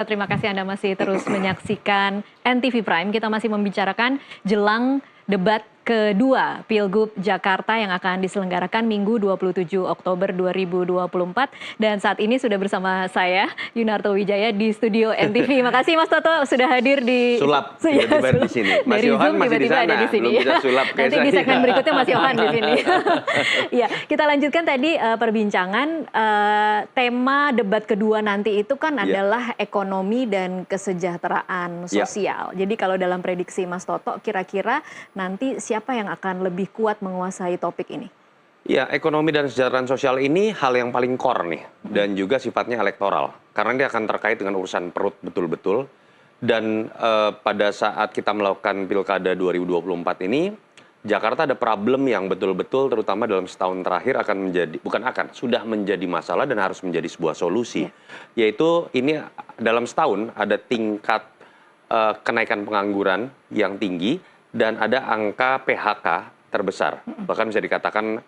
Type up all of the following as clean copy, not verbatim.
Terima kasih Anda masih terus menyaksikan NTV Prime. Kita masih membicarakan jelang debat kedua Pilgub Jakarta yang akan diselenggarakan Minggu 27 Oktober 2024. Dan saat ini sudah bersama saya, Yunarto Wijaya, di studio NTV. Makasih Mas Toto sudah hadir di... Sulap, tiba-tiba di sini. Mas Yohan masih di sana, belum bisa sulap kayak Nanti saya. di segmen berikutnya Mas Yohan di sini. Ya, kita lanjutkan tadi perbincangan. Tema debat kedua nanti itu kan adalah ekonomi dan kesejahteraan sosial. Jadi kalau dalam prediksi Mas Toto, kira-kira nanti siapa yang akan lebih kuat menguasai topik ini? Ya, ekonomi dan kesejahteraan sosial ini hal yang paling core nih, dan juga sifatnya elektoral. Karena dia akan terkait dengan urusan perut betul-betul. Dan pada saat kita melakukan Pilkada 2024 ini, Jakarta ada problem yang betul-betul terutama dalam setahun terakhir akan menjadi, sudah menjadi masalah dan harus menjadi sebuah solusi. Yaitu ini dalam setahun ada tingkat kenaikan pengangguran yang tinggi, dan ada angka PHK terbesar. Bahkan bisa dikatakan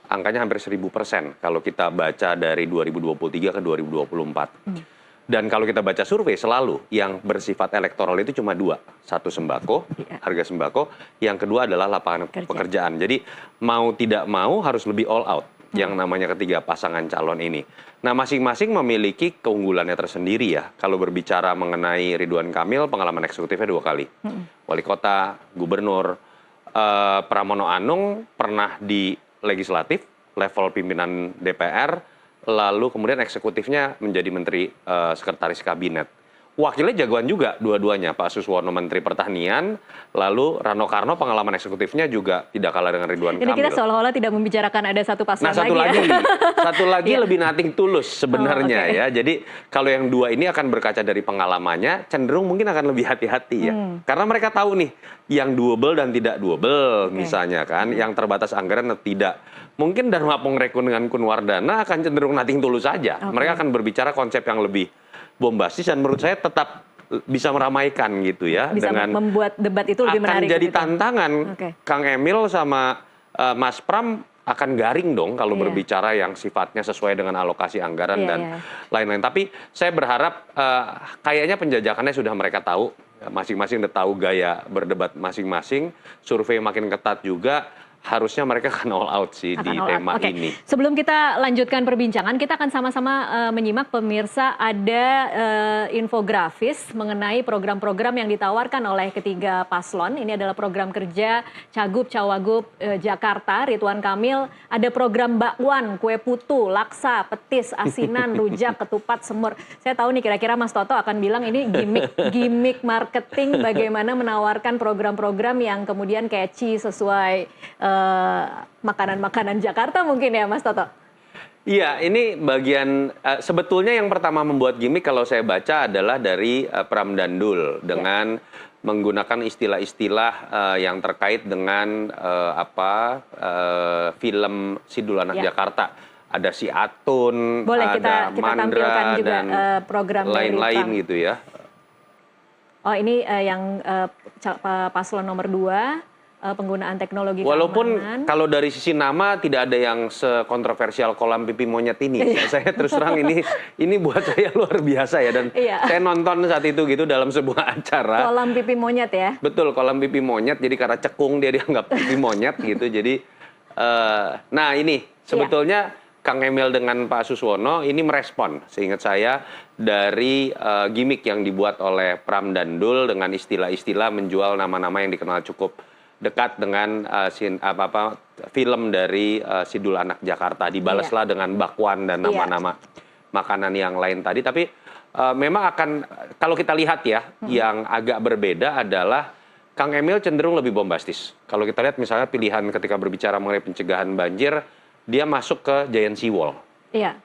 angkanya hampir 1000% kalau kita baca dari 2023 ke 2024. Dan kalau kita baca survei selalu yang bersifat elektoral itu cuma dua. Satu sembako, harga sembako. Yang kedua adalah lapangan pekerjaan. Jadi mau tidak mau harus lebih all out yang namanya ketiga pasangan calon ini. Nah, masing-masing memiliki keunggulannya tersendiri ya. Kalau berbicara mengenai Ridwan Kamil, pengalaman eksekutifnya 2 kali. Wali kota, gubernur, Pramono Anung pernah di legislatif, level pimpinan DPR, lalu kemudian eksekutifnya menjadi menteri sekretaris kabinet. Wakilnya jagoan juga dua-duanya, Pak Suswono Menteri Pertanian, lalu Rano Karno pengalaman eksekutifnya juga tidak kalah dengan Ridwan Kamil. Jadi kita seolah-olah tidak membicarakan ada satu pasangan satu lagi lebih nothing tulus sebenarnya ya. Jadi kalau yang dua ini akan berkaca dari pengalamannya, cenderung mungkin akan lebih hati-hati ya. Karena mereka tahu nih, yang doable dan tidak doable misalnya kan, yang terbatas anggaran dan tidak. Mungkin Dharma Pongrekun dengan Kunwardana akan cenderung nothing tulus saja. Mereka akan berbicara konsep yang lebih bombastis dan menurut saya tetap bisa meramaikan gitu ya. Bisa dengan membuat debat itu lebih menarik. Akan jadi tantangan. Kang Emil sama Mas Pram akan garing dong kalau berbicara yang sifatnya sesuai dengan alokasi anggaran dan lain-lain. Tapi saya berharap kayaknya penjajakannya sudah mereka tahu. Masing-masing udah tahu gaya berdebat masing-masing. Survei makin ketat juga. Harusnya mereka akan all out sih di tema ini. Sebelum kita lanjutkan perbincangan, kita akan sama-sama menyimak pemirsa ada infografis mengenai program-program yang ditawarkan oleh ketiga paslon. Ini adalah program kerja Cagup Cawagup Jakarta, Ridwan Kamil. Ada program bakwan, kue putu, laksa, petis, asinan, rujak, ketupat, semur. Saya tahu nih kira-kira Mas Toto akan bilang ini gimmick marketing bagaimana menawarkan program-program yang kemudian catchy sesuai makanan-makanan Jakarta mungkin ya Mas Toto? Iya, ini bagian sebetulnya yang pertama membuat gimmick kalau saya baca adalah dari Pram Dandul dengan menggunakan istilah-istilah yang terkait dengan film Sidul Anak Jakarta. Ada si Atun, boleh ada kita Mandra juga, dan program lain-lain gitu ya. Oh ini yang paslon nomor 2. Penggunaan teknologi walaupun keamanan. Kalau dari sisi nama tidak ada yang sekontroversial kolam pipi monyet ini. Saya terus terang ini buat saya luar biasa ya, dan saya nonton saat itu gitu dalam sebuah acara. Kolam pipi monyet ya? Betul, kolam pipi monyet. Jadi karena cekung dia dianggap pipi monyet gitu. Jadi nah ini sebetulnya Kang Emil dengan Pak Suswono ini merespon, seingat saya, dari gimmick yang dibuat oleh Pram Dandul dengan istilah-istilah menjual nama-nama yang dikenal cukup dekat dengan film dari Sidul Anak Jakarta. Dibalaslah dengan bakwan dan nama-nama makanan yang lain tadi. Tapi memang akan, kalau kita lihat ya, yang agak berbeda adalah Kang Emil cenderung lebih bombastis. Kalau kita lihat misalnya pilihan ketika berbicara mengenai pencegahan banjir, dia masuk ke Giant Sea Wall.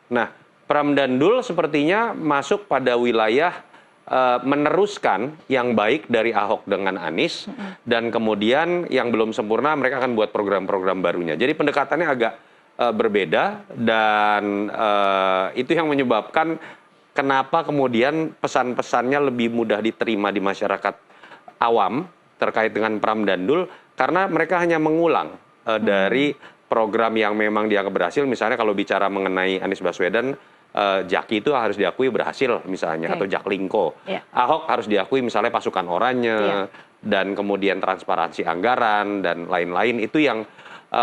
Nah, Pram Dandul sepertinya masuk pada wilayah meneruskan yang baik dari Ahok dengan Anies, dan kemudian yang belum sempurna mereka akan buat program-program barunya. Jadi pendekatannya agak berbeda, dan itu yang menyebabkan kenapa kemudian pesan-pesannya lebih mudah diterima di masyarakat awam terkait dengan Pram Dandul, karena mereka hanya mengulang dari program yang memang dianggap berhasil. Misalnya kalau bicara mengenai Anies Baswedan, Jaki itu harus diakui berhasil misalnya, atau Jaklingko. Ahok harus diakui misalnya pasukan oranye, dan kemudian transparansi anggaran, dan lain-lain. Itu yang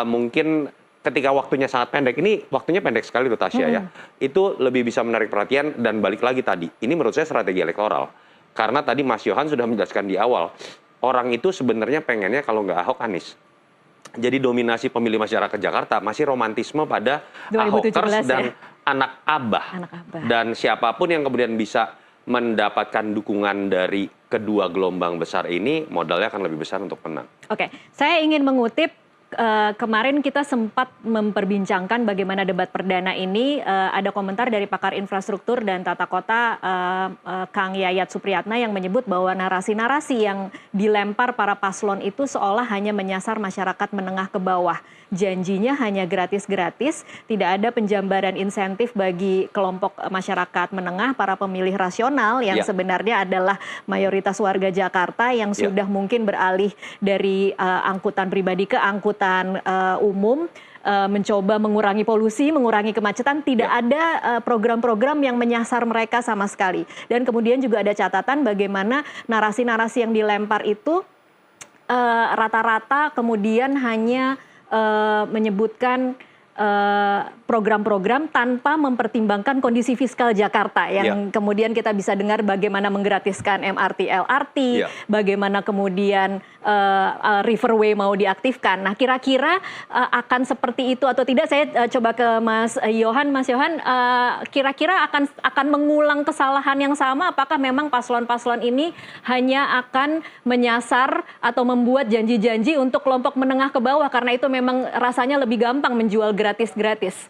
mungkin ketika waktunya sangat pendek, ini waktunya pendek sekali loh Tasya ya, itu lebih bisa menarik perhatian. Dan balik lagi tadi, ini menurut saya strategi elektoral. Karena tadi Mas Yohan sudah menjelaskan di awal, orang itu sebenarnya pengennya kalau nggak Ahok, Anies. Jadi dominasi pemilih masyarakat Jakarta masih romantisme pada Ahokers dan anak abah. Dan siapapun yang kemudian bisa mendapatkan dukungan dari kedua gelombang besar ini, modalnya akan lebih besar untuk menang. Oke, saya ingin mengutip kemarin kita sempat memperbincangkan bagaimana debat perdana ini, ada komentar dari pakar infrastruktur dan tata kota Kang Yayat Supriyatna yang menyebut bahwa narasi-narasi yang dilempar para paslon itu seolah hanya menyasar masyarakat menengah ke bawah. Janjinya hanya gratis-gratis, tidak ada penjambaran insentif bagi kelompok masyarakat menengah, para pemilih rasional yang sebenarnya adalah mayoritas warga Jakarta yang sudah mungkin beralih dari angkutan pribadi ke angkutan umum, mencoba mengurangi polusi, mengurangi kemacetan. Tidak ada program-program yang menyasar mereka sama sekali. Dan kemudian juga ada catatan bagaimana narasi-narasi yang dilempar itu rata-rata kemudian hanya menyebutkan program-program tanpa mempertimbangkan kondisi fiskal Jakarta yang kemudian kita bisa dengar bagaimana menggratiskan MRT, LRT, bagaimana kemudian Riverway mau diaktifkan. Nah, kira-kira akan seperti itu atau tidak? Saya coba ke Mas Yohan. Mas Yohan, kira-kira akan mengulang kesalahan yang sama? Apakah memang paslon-paslon ini hanya akan menyasar atau membuat janji-janji untuk kelompok menengah ke bawah karena itu memang rasanya lebih gampang menjual gratis-gratis?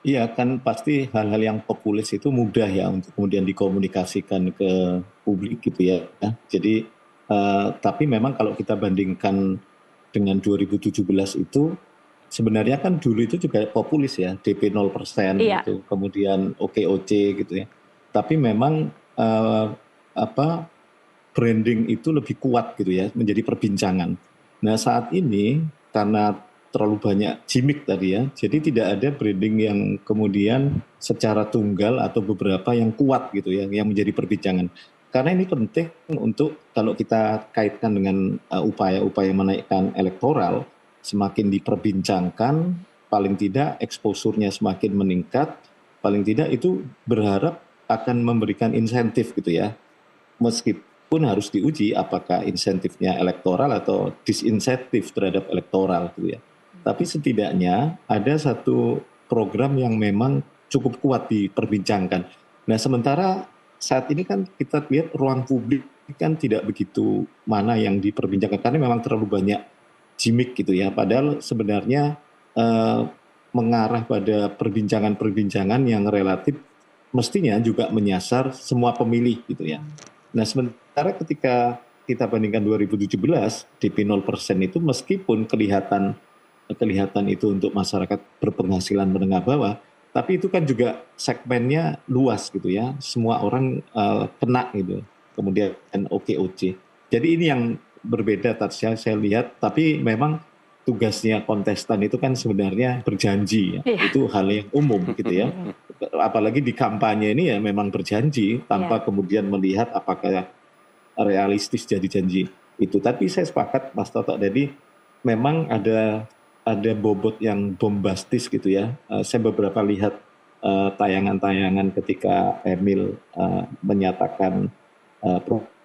Iya, kan pasti hal-hal yang populis itu mudah ya untuk kemudian dikomunikasikan ke publik gitu ya. Jadi tapi memang kalau kita bandingkan dengan 2017 itu sebenarnya kan dulu itu juga populis ya, DP 0% gitu, kemudian OKOC gitu ya. Tapi memang branding itu lebih kuat gitu ya, menjadi perbincangan. Nah, saat ini karena terlalu banyak gimmick tadi ya, jadi tidak ada branding yang kemudian secara tunggal atau beberapa yang kuat gitu ya, yang menjadi perbincangan. Karena ini penting untuk kalau kita kaitkan dengan upaya-upaya menaikkan elektoral, semakin diperbincangkan, paling tidak eksposurnya semakin meningkat, paling tidak itu berharap akan memberikan insentif gitu ya. Meskipun harus diuji apakah insentifnya elektoral atau disinsentif terhadap elektoral gitu ya. Tapi setidaknya ada satu program yang memang cukup kuat diperbincangkan. Nah, sementara saat ini kan kita lihat ruang publik kan tidak begitu mana yang diperbincangkan karena memang terlalu banyak gimmick gitu ya. Padahal sebenarnya mengarah pada perbincangan-perbincangan yang relatif mestinya juga menyasar semua pemilih gitu ya. Nah, sementara ketika kita bandingkan 2017 DP 0% itu meskipun kelihatan itu untuk masyarakat berpenghasilan menengah bawah, tapi itu kan juga segmennya luas gitu ya, semua orang kena gitu, kemudian OKOC. Jadi ini yang berbeda Tasya, saya lihat, tapi memang tugasnya kontestan itu kan sebenarnya berjanji, ya. Itu hal yang umum gitu ya. Apalagi di kampanye ini ya memang berjanji tanpa kemudian melihat apakah realistis jadi janji itu. Tapi saya sepakat Mas Toto, jadi memang ada bobot yang bombastis gitu ya. Saya beberapa lihat tayangan-tayangan ketika Emil menyatakan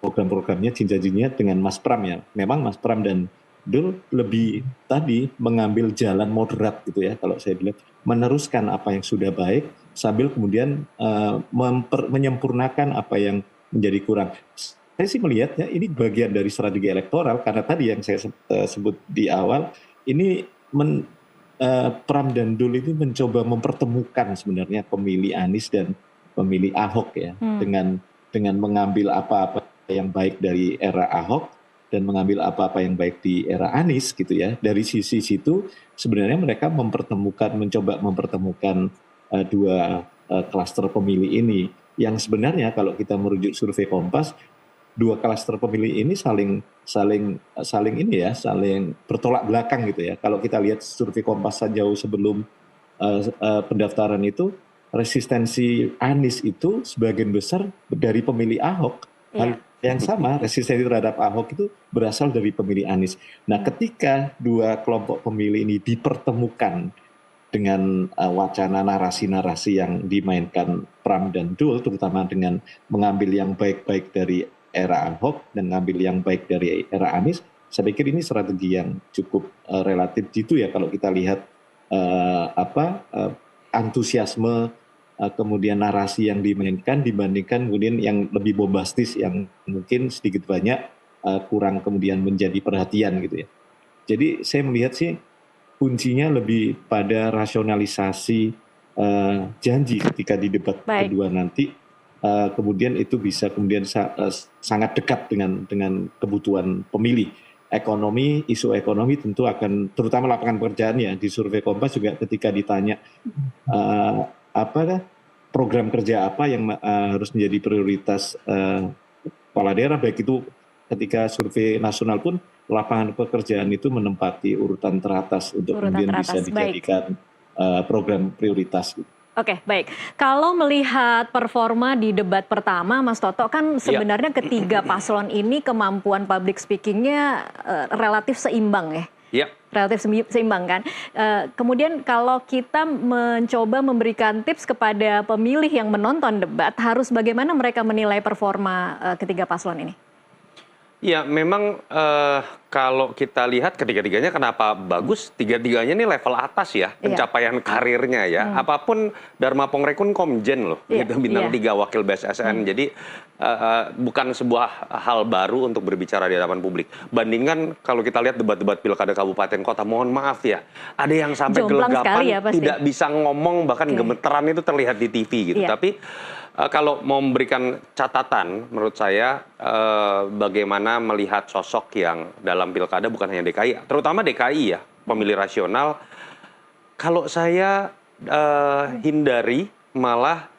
program-programnya, janji-janjinya dengan Mas Pram ya. Memang Mas Pram dan Dul lebih tadi mengambil jalan moderat gitu ya, kalau saya bilang meneruskan apa yang sudah baik sambil kemudian menyempurnakan apa yang menjadi kurang. Saya sih melihat ya ini bagian dari strategi elektoral karena tadi yang saya sebut di awal ini Pram dan Dul itu mencoba mempertemukan sebenarnya pemilih Anies dan pemilih Ahok ya, dengan mengambil apa-apa yang baik dari era Ahok dan mengambil apa-apa yang baik di era Anies gitu ya. Dari sisi situ sebenarnya mereka mencoba mempertemukan dua klaster pemilih ini yang sebenarnya kalau kita merujuk survei Kompas, dua klaster pemilih ini saling bertolak belakang gitu ya. Kalau kita lihat survei Kompas jauh sebelum pendaftaran itu resistensi Anies itu sebagian besar dari pemilih Ahok. Hal yang sama, resistensi terhadap Ahok itu berasal dari pemilih Anies. Nah, ketika dua kelompok pemilih ini dipertemukan dengan wacana narasi-narasi yang dimainkan Pram dan Dul, terutama dengan mengambil yang baik-baik dari era Ahok dan mengambil yang baik dari era Anies, saya pikir ini strategi yang cukup relatif gitu ya kalau kita lihat antusiasme kemudian narasi yang dimainkan dibandingkan kemudian yang lebih bombastis yang mungkin sedikit banyak kurang kemudian menjadi perhatian gitu ya. Jadi saya melihat sih kuncinya lebih pada rasionalisasi janji ketika di debat kedua nanti, kemudian itu bisa kemudian sangat dekat dengan kebutuhan pemilih. Isu ekonomi tentu akan, terutama lapangan pekerjaan ya, di survei Kompas juga ketika ditanya program kerja apa yang harus menjadi prioritas kepala daerah, baik itu ketika survei nasional pun lapangan pekerjaan itu menempati urutan teratas untuk kemudian bisa dijadikan program prioritas. Oke, baik. Kalau melihat performa di debat pertama, Mas Toto, kan sebenarnya ketiga paslon ini kemampuan public speakingnya relatif seimbang ya? Relatif seimbang kan. Kemudian kalau kita mencoba memberikan tips kepada pemilih yang menonton debat, harus bagaimana mereka menilai performa ketiga paslon ini? Ya, memang kalau kita lihat ketiga-tiganya kenapa bagus, tiga-tiganya ini level atas ya, pencapaian karirnya ya. Apapun Dharma Pongrekun Komjen loh, gitu, bintang 3 wakil BSSN. Jadi bukan sebuah hal baru untuk berbicara di hadapan publik. Bandingkan kalau kita lihat debat-debat pilkada kabupaten kota, mohon maaf ya, ada yang sampai gelegapan ya, tidak bisa ngomong, bahkan gemeteran itu terlihat di TV gitu. Tapi kalau mau memberikan catatan, menurut saya bagaimana melihat sosok yang dalam pilkada bukan hanya DKI, terutama DKI ya, pemilih rasional. Kalau saya hindari malah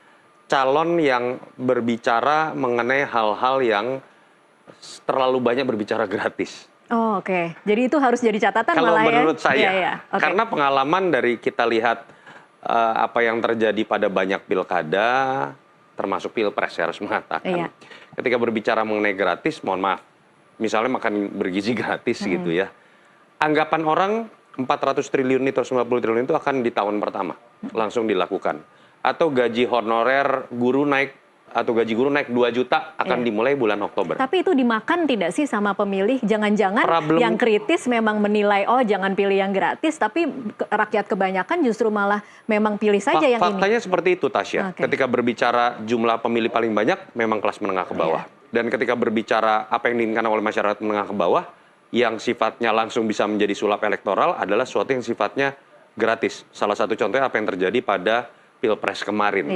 calon yang berbicara mengenai hal-hal yang terlalu banyak berbicara gratis. Oh, oke. Jadi itu harus jadi catatan kalau malah ya? Kalau menurut saya, karena pengalaman dari kita lihat apa yang terjadi pada banyak pilkada, termasuk pilpres saya harus mengatakan. Ketika berbicara mengenai gratis, mohon maaf, misalnya makan bergizi gratis gitu ya. Anggapan orang 400 triliun itu 90 triliun itu akan di tahun pertama langsung dilakukan. Atau gaji honorer guru naik, atau gaji guru naik 2 juta akan dimulai bulan Oktober. Tapi itu dimakan tidak sih sama pemilih? Jangan-jangan yang kritis memang menilai, oh jangan pilih yang gratis, tapi rakyat kebanyakan justru malah memang pilih saja yang ini. Faktanya seperti itu, Tasya. Ketika berbicara jumlah pemilih paling banyak, memang kelas menengah ke bawah. Dan ketika berbicara apa yang diinginkan oleh masyarakat menengah ke bawah, yang sifatnya langsung bisa menjadi sulap elektoral adalah sesuatu yang sifatnya gratis. Salah satu contohnya apa yang terjadi pada Pilpres kemarin.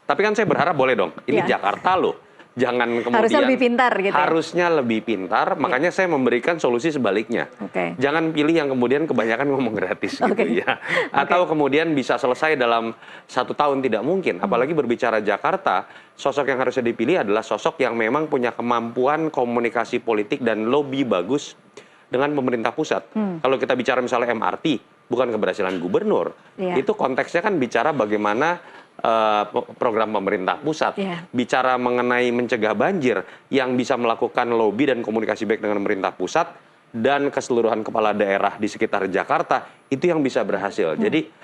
Tapi kan saya berharap boleh dong, ini Jakarta loh. Jangan kemudian harusnya lebih pintar gitu. Harusnya lebih pintar, makanya saya memberikan solusi sebaliknya. Jangan pilih yang kemudian kebanyakan ngomong gratis gitu ya. Atau kemudian bisa selesai dalam 1 tahun, tidak mungkin. Apalagi berbicara Jakarta, sosok yang harusnya dipilih adalah sosok yang memang punya kemampuan komunikasi politik dan lobby bagus dengan pemerintah pusat. Kalau kita bicara misalnya MRT, bukan keberhasilan gubernur. Itu konteksnya kan bicara bagaimana program pemerintah pusat, bicara mengenai mencegah banjir, yang bisa melakukan lobby dan komunikasi baik dengan pemerintah pusat dan keseluruhan kepala daerah di sekitar Jakarta, itu yang bisa berhasil. Jadi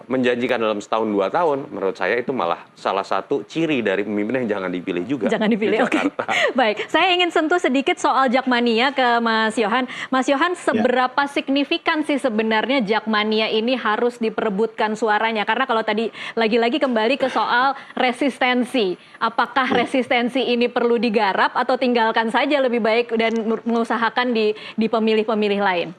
menjanjikan dalam 1-2 tahun, menurut saya itu malah salah satu ciri dari pemimpin yang jangan dipilih juga. Jangan dipilih, oke. Baik, saya ingin sentuh sedikit soal Jakmania ke Mas Yohan. Mas Yohan, seberapa signifikan sih sebenarnya Jakmania ini harus diperebutkan suaranya? Karena kalau tadi lagi-lagi kembali ke soal resistensi. Apakah resistensi ini perlu digarap atau tinggalkan saja lebih baik dan mengusahakan di pemilih-pemilih lain?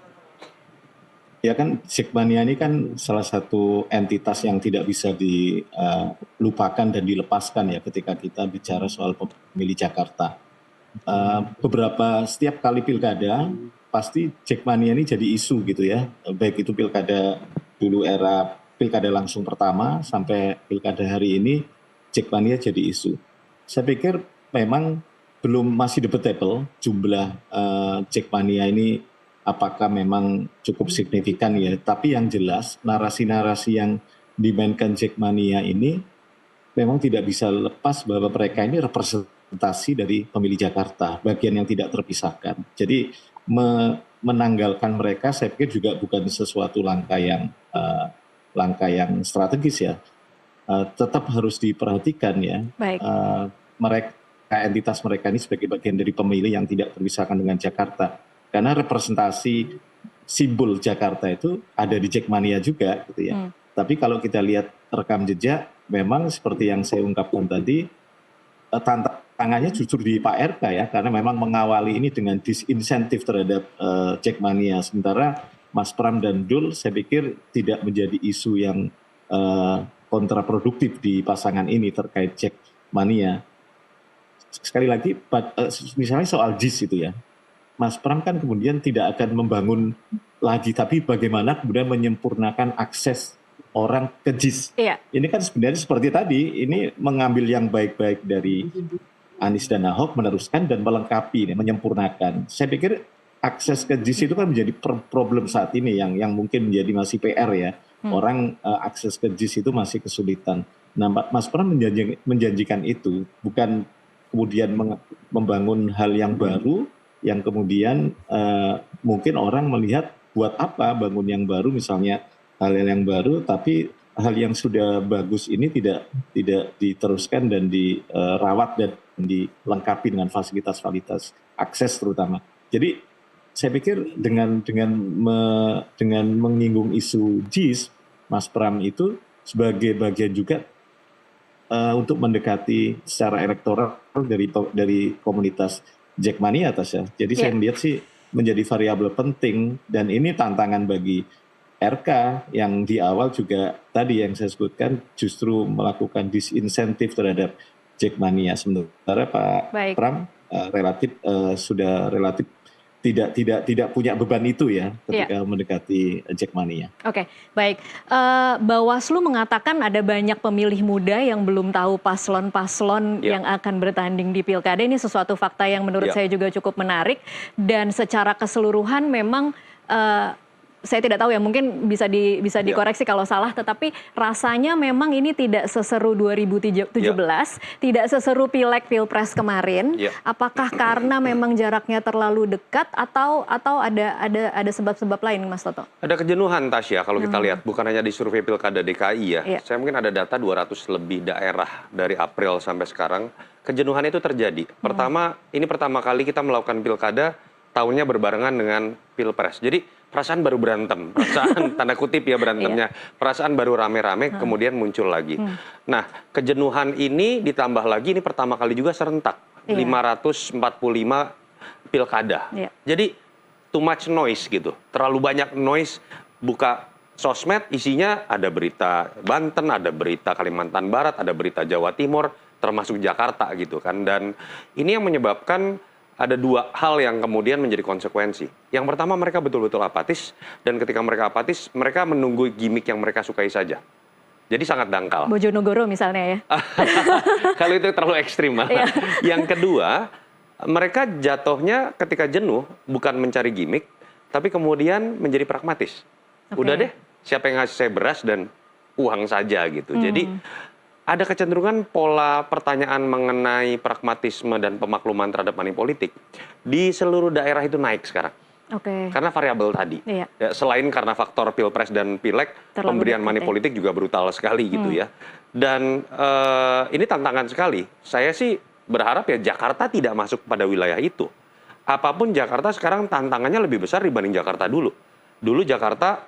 Ya kan, Jakmania ini kan salah satu entitas yang tidak bisa dilupakan dan dilepaskan ya ketika kita bicara soal pemilih Jakarta. Setiap kali pilkada, pasti Jakmania ini jadi isu gitu ya. Baik itu pilkada dulu era pilkada langsung pertama sampai pilkada hari ini, Jakmania jadi isu. Saya pikir memang masih debatable jumlah Jakmania ini apakah memang cukup signifikan ya. Tapi yang jelas narasi-narasi yang dimainkan Jackmania ini memang tidak bisa lepas bahwa mereka ini representasi dari pemilih Jakarta, bagian yang tidak terpisahkan. Jadi menanggalkan mereka saya pikir juga bukan sesuatu langkah yang strategis ya. Tetap harus diperhatikan ya. Baik. Entitas mereka ini sebagai bagian dari pemilih yang tidak terpisahkan dengan Jakarta. Karena representasi simbol Jakarta itu ada di Jackmania juga gitu ya. Tapi kalau kita lihat rekam jejak, memang seperti yang saya ungkapkan tadi, tantangannya justru di Pak RK ya, karena memang mengawali ini dengan disinsentif terhadap Jackmania. Sementara Mas Pram dan Dul saya pikir tidak menjadi isu yang kontraproduktif di pasangan ini terkait Jackmania. Sekali lagi, misalnya soal JIS itu ya, Mas Pram kan kemudian tidak akan membangun lagi, tapi bagaimana kemudian menyempurnakan akses orang ke JIS. Iya. Ini kan sebenarnya seperti tadi, ini mengambil yang baik-baik dari Anies dan Ahok, meneruskan dan melengkapi, menyempurnakan. Saya pikir akses ke JIS itu kan menjadi problem saat ini yang mungkin menjadi masih PR ya. Orang akses ke JIS itu masih kesulitan. Nah, Mas Pram menjanjikan itu, bukan kemudian membangun hal yang baru, yang kemudian mungkin orang melihat buat apa bangun yang baru, misalnya hal yang baru, tapi hal yang sudah bagus ini tidak diteruskan dan dirawat dan dilengkapi dengan fasilitas-fasilitas akses terutama. Jadi saya pikir dengan menyinggung isu JIS, Mas Pram itu sebagai bagian juga untuk mendekati secara elektoral dari komunitas Jackmania atas ya. Jadi saya melihat sih menjadi variabel penting, dan ini tantangan bagi RK yang di awal juga tadi yang saya sebutkan justru melakukan disinsentif terhadap Jackmania. Sementara Pak Pram sudah relatif tidak punya beban itu ya ketika mendekati Jackmania. Oke, baik. Bawaslu mengatakan ada banyak pemilih muda yang belum tahu paslon-paslon yang akan bertanding di Pilkada. Ini sesuatu fakta yang menurut saya juga cukup menarik, dan secara keseluruhan memang saya tidak tahu ya, mungkin bisa dikoreksi kalau salah, tetapi rasanya memang ini tidak seseru 2017, tidak seseru Pileg Pilpres kemarin. Apakah karena memang jaraknya terlalu dekat atau ada sebab-sebab lain, Mas Toto? Ada kejenuhan, Tasya, kalau kita lihat bukan hanya di survei Pilkada DKI ya. Saya mungkin ada data 200 lebih daerah dari April sampai sekarang. Kejenuhan itu terjadi. Ini pertama kali kita melakukan Pilkada, tahunnya berbarengan dengan Pilpres. Jadi perasaan baru berantem, perasaan tanda kutip ya berantemnya, perasaan baru rame-rame kemudian muncul lagi. Nah, kejenuhan ini ditambah lagi, ini pertama kali juga serentak, 545 pilkada. Jadi too much noise gitu, terlalu banyak noise. Buka sosmed isinya ada berita Banten, ada berita Kalimantan Barat, ada berita Jawa Timur, termasuk Jakarta gitu kan. Dan ini yang menyebabkan ada dua hal yang kemudian menjadi konsekuensi. Yang pertama, mereka betul-betul apatis, dan ketika mereka apatis, mereka menunggu gimmick yang mereka sukai saja. Jadi sangat dangkal. Bojonegoro misalnya ya. Kalau itu terlalu ekstrim. Yang kedua, mereka jatuhnya ketika jenuh bukan mencari gimmick, tapi kemudian menjadi pragmatis. Udah deh, siapa yang ngasih saya beras dan uang saja gitu. Jadi ada kecenderungan pola pertanyaan mengenai pragmatisme dan pemakluman terhadap money politik di seluruh daerah itu naik sekarang. Karena variabel tadi. Ya, selain karena faktor Pilpres dan Pileg, pemberian money politik juga brutal sekali gitu ya. Dan ini tantangan sekali. Saya sih berharap ya Jakarta tidak masuk pada wilayah itu. Apapun Jakarta sekarang tantangannya lebih besar dibanding Jakarta dulu. Dulu Jakarta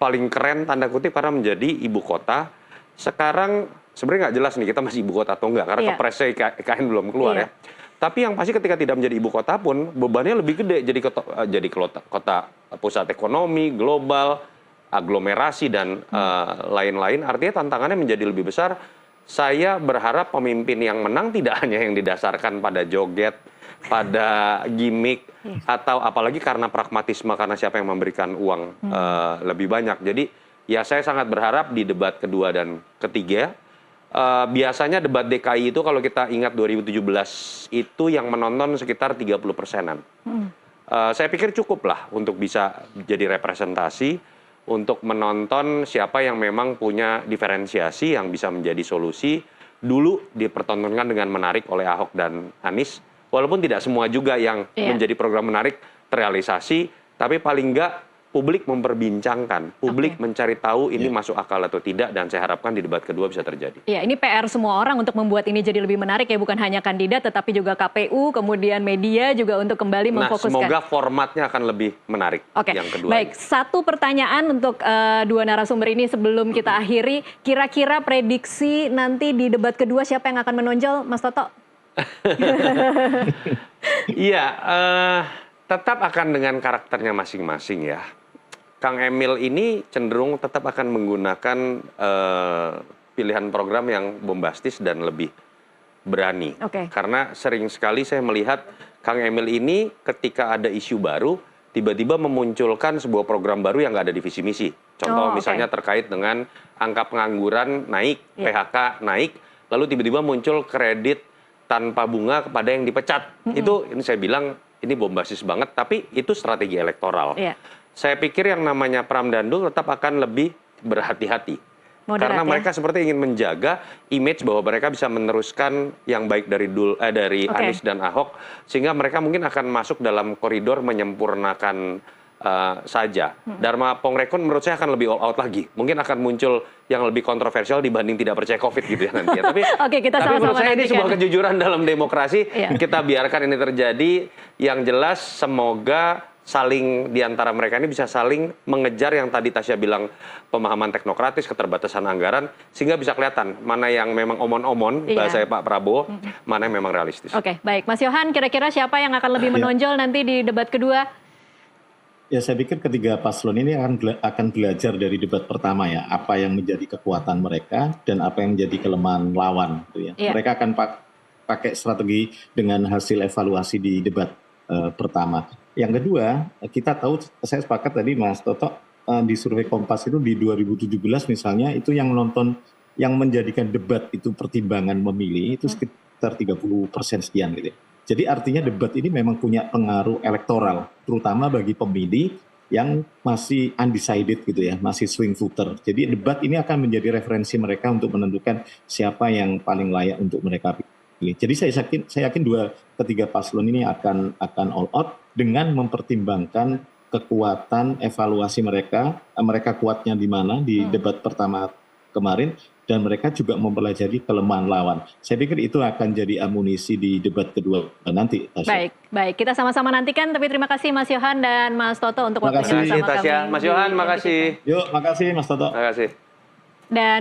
paling keren tanda kutip karena menjadi ibu kota. Sekarang sebenarnya nggak jelas nih kita masih ibu kota atau enggak, karena kepresnya IKN belum keluar ya. Tapi yang pasti ketika tidak menjadi ibu kota pun bebannya lebih gede, jadi kota pusat ekonomi global, aglomerasi dan lain-lain. Artinya tantangannya menjadi lebih besar. Saya berharap pemimpin yang menang tidak hanya yang didasarkan pada joget, pada gimmick, atau apalagi karena pragmatisme, karena siapa yang memberikan uang lebih banyak. Jadi ya saya sangat berharap di debat kedua dan ketiga, biasanya debat DKI itu kalau kita ingat 2017 itu yang menonton sekitar 30%-an. Saya pikir cukup lah untuk bisa jadi representasi. untuk menonton siapa yang memang punya diferensiasi yang bisa menjadi solusi. Dulu dipertontonkan dengan menarik oleh Ahok dan Anies, walaupun tidak semua juga yang menjadi program menarik terrealisasi, tapi paling enggak publik memperbincangkan, publik mencari tahu ini masuk akal atau tidak, dan saya harapkan di debat kedua bisa terjadi. Iya, ini PR semua orang untuk membuat ini jadi lebih menarik ya, bukan hanya kandidat, tetapi juga KPU, kemudian media juga untuk kembali memfokuskan. Nah, semoga formatnya akan lebih menarik. Yang kedua. Baik, satu pertanyaan untuk dua narasumber ini sebelum kita akhiri. Kira-kira prediksi nanti di debat kedua siapa yang akan menonjol, Mas Toto? Iya, tetap akan dengan karakternya masing-masing ya. Kang Emil ini cenderung tetap akan menggunakan pilihan program yang bombastis dan lebih berani. Karena sering sekali saya melihat Kang Emil ini ketika ada isu baru, tiba-tiba memunculkan sebuah program baru yang nggak ada di visi misi. Contoh misalnya terkait dengan angka pengangguran naik, PHK naik, lalu tiba-tiba muncul kredit tanpa bunga kepada yang dipecat. Itu ini saya bilang ini bombastis banget, tapi itu strategi elektoral. Saya pikir yang namanya Pram dan Dul tetap akan lebih berhati-hati. Karena mereka seperti ingin menjaga image bahwa mereka bisa meneruskan yang baik dari Anies dan Ahok, sehingga mereka mungkin akan masuk dalam koridor menyempurnakan saja. Dharma Pongrekon menurut saya akan lebih all out lagi. Mungkin akan muncul yang lebih kontroversial dibanding tidak percaya COVID gitu ya nanti. Tapi, tapi menurut saya ini sebuah kejujuran dalam demokrasi. Kita biarkan ini terjadi. Yang jelas semoga saling di antara mereka ini bisa saling mengejar yang tadi Tasya bilang, pemahaman teknokratis, keterbatasan anggaran, sehingga bisa kelihatan mana yang memang omon-omon, bahasa Pak Prabowo, mana yang memang realistis. Baik. Mas Yohan, kira-kira siapa yang akan lebih menonjol nanti di debat kedua? Ya, saya pikir ketiga paslon ini akan belajar dari debat pertama ya, apa yang menjadi kekuatan mereka dan apa yang menjadi kelemahan lawan. Gitu ya. Mereka akan pakai strategi dengan hasil evaluasi di debat pertama. Yang kedua, kita tahu, saya sepakat tadi Mas Toto, di survei Kompas itu di 2017 misalnya, itu yang menonton, yang menjadikan debat itu pertimbangan memilih, itu sekitar 30% sekian gitu. Jadi artinya debat ini memang punya pengaruh elektoral, terutama bagi pemilih yang masih undecided gitu ya, masih swing voter. Jadi debat ini akan menjadi referensi mereka untuk menentukan siapa yang paling layak untuk mereka pilih. Jadi saya yakin ketiga paslon ini akan all out dengan mempertimbangkan kekuatan evaluasi mereka kuatnya di mana di debat pertama kemarin, dan mereka juga mempelajari kelemahan lawan. Saya pikir itu akan jadi amunisi di debat kedua nanti. Tasya. Baik, kita sama-sama nantikan. Tapi terima kasih Mas Yohan dan Mas Toto untuk waktunya bersama kami. Mas Yohan, makasih. Yuk, makasih Mas Toto. Makasih. Dan